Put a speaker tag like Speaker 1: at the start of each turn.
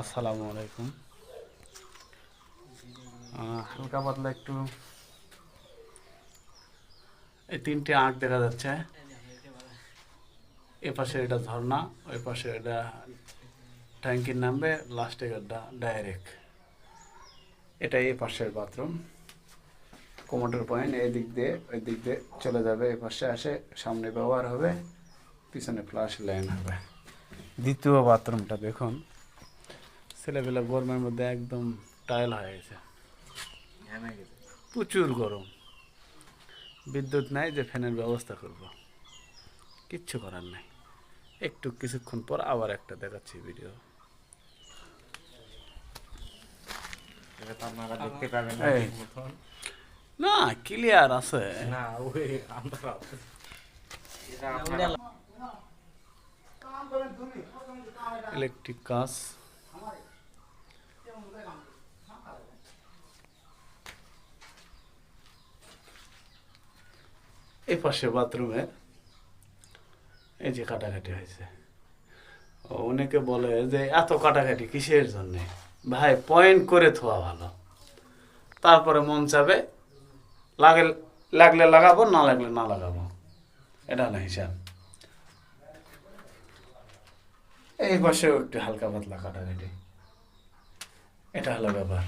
Speaker 1: আসসালামু আলাইকুম। হালকা পাতলা একটু এই তিনটে আঁক দেখা যাচ্ছে। এ পাশে এটা ঝর্ণা, ওই পাশে এটা ট্যাঙ্কির নামবে, লাস্টে এটা ডাইরেক্ট। এটা এই পাশের বাথরুম, কোমোডের পয়েন্ট এই দিক দিয়ে ওই দিক দিয়ে চলে যাবে, এই পাশে আসে সামনে ব্যবহার হবে, পিছনে ফ্লাশ লাইন হবে। দ্বিতীয় বাথরুমটা দেখুন, ছেলেবেলা গরমের মধ্যে একদম টাইল হয়ে গেছে, প্রচুর গরম। বিদ্যুৎ নাই যে ফ্যানের ব্যবস্থা করব, কিচ্ছু করার নাই। একটু কিছুক্ষণ পর আবার একটা দেখাচ্ছি ভিডিও।
Speaker 2: আপনারা দেখতে পাবেন না
Speaker 1: এই
Speaker 2: ঠিক মতন।
Speaker 1: না, ক্লিয়ার আছে।
Speaker 2: না ওই আমরা এটা আপনারা
Speaker 1: ইলেকট্রিক কাজ, এই পাশে বাথরুমে এই যে কাটাকাটি হয়েছে। অনেকে বলে যে এত কাটাকাটি কিসের জন্য? ভাই পয়েন্ট করে থোয়া ভালো, তারপরে মন চাবে লাগে, লাগলে লাগাবো, না লাগলে না লাগাবো, এটা হলো হিসাব। এই পাশেও একটু হালকা পাতলা কাটাকাটি, এটা হলো ব্যাপার।